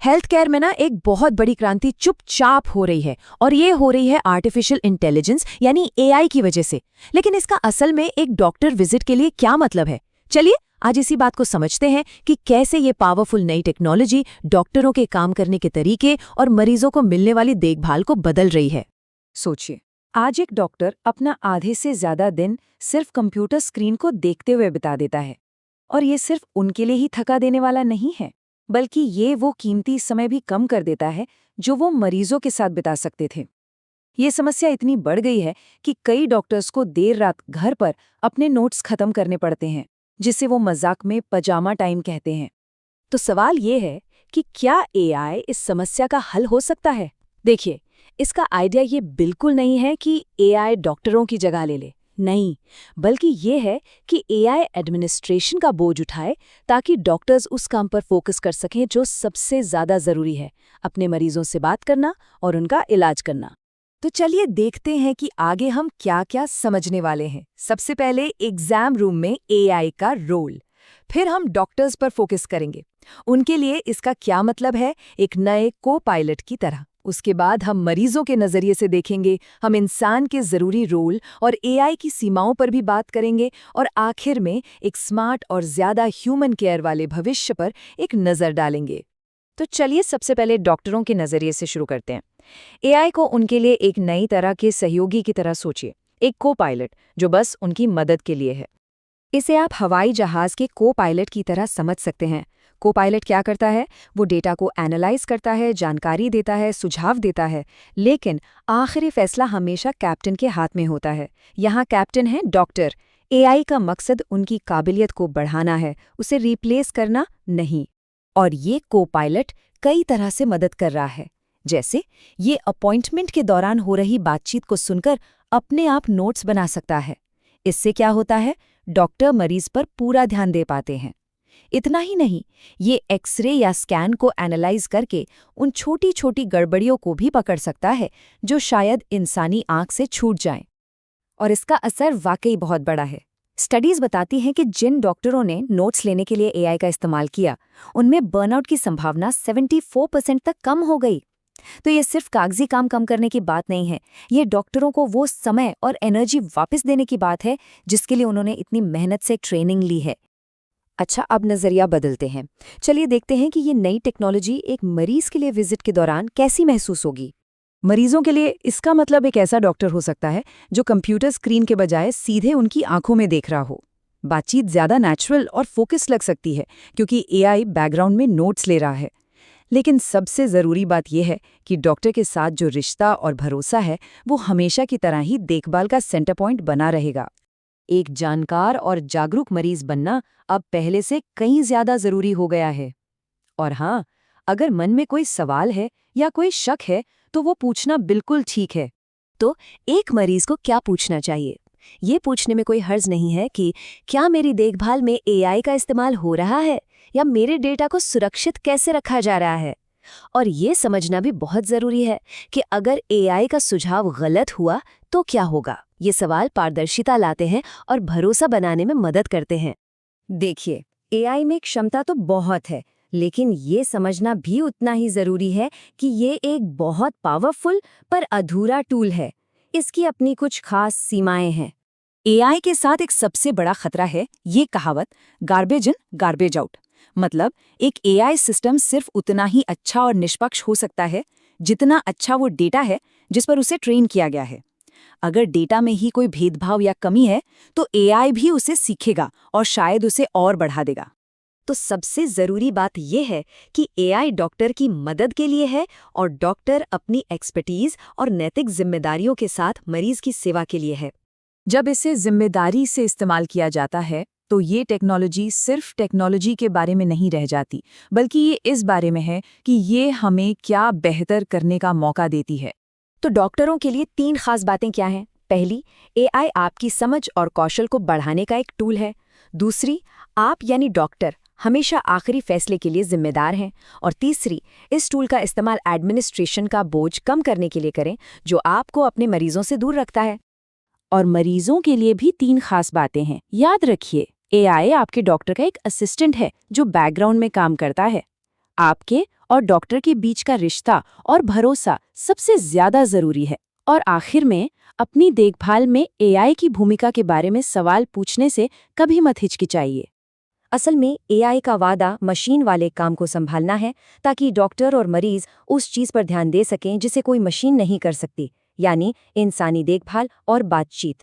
Health care में ना एक बहुत बड़ी क्रांति चुपचाप हो रही है और ये हो रही है आर्टिफिशियल इंटेलिजेंस यानी एआई की वजह से। लेकिन इसका असल में एक डॉक्टर विजिट के लिए क्या मतलब है? चलिए आज इसी बात को समझते हैं कि कैसे ये पावरफुल नई टेक्नोलॉजी डॉक्टरों के काम करने के तरीके और मरीजों को मिलने वाली देखभाल को बदल रही है। सोचिए, आज एक डॉक्टर अपना आधे से ज्यादा दिन सिर्फ कंप्यूटर स्क्रीन को देखते हुए बिता देता है। और ये सिर्फ उनके लिए ही थका देने वाला नहीं है, बल्कि ये वो कीमती समय भी कम कर देता है जो वो मरीजों के साथ बिता सकते थे। ये समस्या इतनी बढ़ गई है कि कई डॉक्टर्स को देर रात घर पर अपने नोट्स खत्म करने पड़ते हैं, जिसे वो मजाक में पजामा टाइम कहते हैं। तो सवाल ये है कि क्या एआई इस समस्या का हल हो सकता है? देखिए, इसका आइडिया ये बिल्कुल नहीं है कि एआई डॉक्टरों की जगह ले ले, नहीं, बल्कि ये है कि एआई एडमिनिस्ट्रेशन का बोझ उठाए ताकि डॉक्टर्स उस काम पर फोकस कर सकें जो सबसे ज्यादा जरूरी है, अपने मरीजों से बात करना और उनका इलाज करना। तो चलिए देखते हैं कि आगे हम क्या-क्या समझने वाले हैं। सबसे पहले एग्जाम रूम में एआई का रोल, फिर हम डॉक्टर्स पर फोकस करेंगे, उनके लिए इसका क्या मतलब है एक नए को पायलट की तरह। उसके बाद हम मरीजों के नजरिए से देखेंगे, हम इंसान के जरूरी रोल और एआई की सीमाओं पर भी बात करेंगे, और आखिर में एक स्मार्ट और ज्यादा ह्यूमन केयर वाले भविष्य पर एक नजर डालेंगे। तो चलिए सबसे पहले डॉक्टरों के नजरिए से शुरू करते हैं। एआई को उनके लिए एक नई तरह के सहयोगी की तरह सोचिए, एक को पायलट जो बस उनकी मदद के लिए है। इसे आप हवाई जहाज के को पायलट की तरह समझ सकते हैं। को पायलट क्या करता है? वो डेटा को एनालाइज करता है, जानकारी देता है, सुझाव देता है, लेकिन आखिरी फैसला हमेशा कैप्टन के हाथ में होता है। यहाँ कैप्टन है डॉक्टर। एआई का मकसद उनकी काबिलियत को बढ़ाना है, उसे रिप्लेस करना नहीं। और ये को पायलट कई तरह से मदद कर रहा है। जैसे ये अपॉइंटमेंट के दौरान हो रही बातचीत को सुनकर अपने आप नोट्स बना सकता है। इससे क्या होता है? डॉक्टर मरीज पर पूरा ध्यान दे पाते हैं। इतना ही नहीं, ये एक्सरे या स्कैन को एनालाइज करके उन छोटी छोटी गड़बड़ियों को भी पकड़ सकता है जो शायद इंसानी आंख से छूट जाएं। और इसका असर वाकई बहुत बड़ा है। स्टडीज बताती हैं कि जिन डॉक्टरों ने नोट्स लेने के लिए एआई का इस्तेमाल किया, उनमें बर्नआउट की संभावना 74% तक कम हो गई। तो ये सिर्फ कागजी काम कम करने की बात नहीं है, ये डॉक्टरों को वो समय और एनर्जी वापस देने की बात है जिसके लिए उन्होंने इतनी मेहनत से ट्रेनिंग ली है। अच्छा, अब नजरिया बदलते हैं। चलिए देखते हैं कि ये नई टेक्नोलॉजी एक मरीज के लिए विजिट के दौरान कैसी महसूस होगी। मरीजों के लिए इसका मतलब एक ऐसा डॉक्टर हो सकता है जो कंप्यूटर स्क्रीन के बजाय सीधे उनकी आंखों में देख रहा हो। बातचीत ज्यादा नेचुरल और फोकस लग सकती है क्योंकि एआई बैकग्राउंड में नोट्स ले रहा है। लेकिन सबसे जरूरी बात यह है कि डॉक्टर के साथ जो रिश्ता और भरोसा है वो हमेशा की तरह ही देखभाल का सेंटर पॉइंट बना रहेगा। एक जानकार और जागरूक मरीज बनना अब पहले से कहीं ज्यादा जरूरी हो गया है। और हाँ, अगर मन में कोई सवाल है या कोई शक है तो वो पूछना बिल्कुल ठीक है। तो एक मरीज को क्या पूछना चाहिए? ये पूछने में कोई हर्ज नहीं है कि क्या मेरी देखभाल में एआई का इस्तेमाल हो रहा है या मेरे डेटा को सुरक्षित कैसे रखा जा रहा है। और ये समझना भी बहुत जरूरी है कि अगर एआई का सुझाव गलत हुआ तो क्या होगा। ये सवाल पारदर्शिता लाते हैं और भरोसा बनाने में मदद करते हैं। देखिए, एआई में क्षमता तो बहुत है, लेकिन ये समझना भी उतना ही जरूरी है कि ये एक बहुत पावरफुल पर अधूरा टूल है। इसकी अपनी कुछ खास सीमाएं हैं। एआई के साथ एक सबसे बड़ा खतरा है ये कहावत, गार्बेज इन गार्बेज आउट। मतलब एक एआई सिस्टम सिर्फ उतना ही अच्छा और निष्पक्ष हो सकता है जितना अच्छा वो डेटा है जिस पर उसे ट्रेन किया गया है। अगर डेटा में ही कोई भेदभाव या कमी है तो एआई भी उसे सीखेगा और शायद उसे और बढ़ा देगा। तो सबसे जरूरी बात यह है कि एआई डॉक्टर की मदद के लिए है और डॉक्टर अपनी एक्सपर्टीज और नैतिक जिम्मेदारियों के साथ मरीज की सेवा के लिए है। जब इसे जिम्मेदारी से इस्तेमाल किया जाता है तो ये टेक्नोलॉजी सिर्फ टेक्नोलॉजी के बारे में नहीं रह जाती, बल्कि ये इस बारे में है कि ये हमें क्या बेहतर करने का मौका देती है। तो डॉक्टरों के लिए 3 खास बातें क्या हैं? पहली, एआई आपकी समझ और कौशल को बढ़ाने का एक टूल है। दूसरी, आप यानी डॉक्टर हमेशा आखिरी फैसले के लिए जिम्मेदार हैं। और तीसरी, इस टूल का इस्तेमाल एडमिनिस्ट्रेशन का बोझ कम करने के लिए करें जो आपको अपने मरीजों से दूर रखता है। और मरीजों के लिए भी 3 खास बातें हैं। याद रखिए, एआई आपके डॉक्टर का एक असिस्टेंट है जो बैकग्राउंड में काम करता है। आपके और डॉक्टर के बीच का रिश्ता और भरोसा सबसे ज्यादा जरूरी है। और आखिर में, अपनी देखभाल में एआई की भूमिका के बारे में सवाल पूछने से कभी मत हिचकिचाइए। असल में एआई का वादा मशीन वाले काम को संभालना है, ताकि डॉक्टर और मरीज उस चीज पर ध्यान दे सकें जिसे कोई मशीन नहीं कर सकती, यानी इंसानी देखभाल और बातचीत।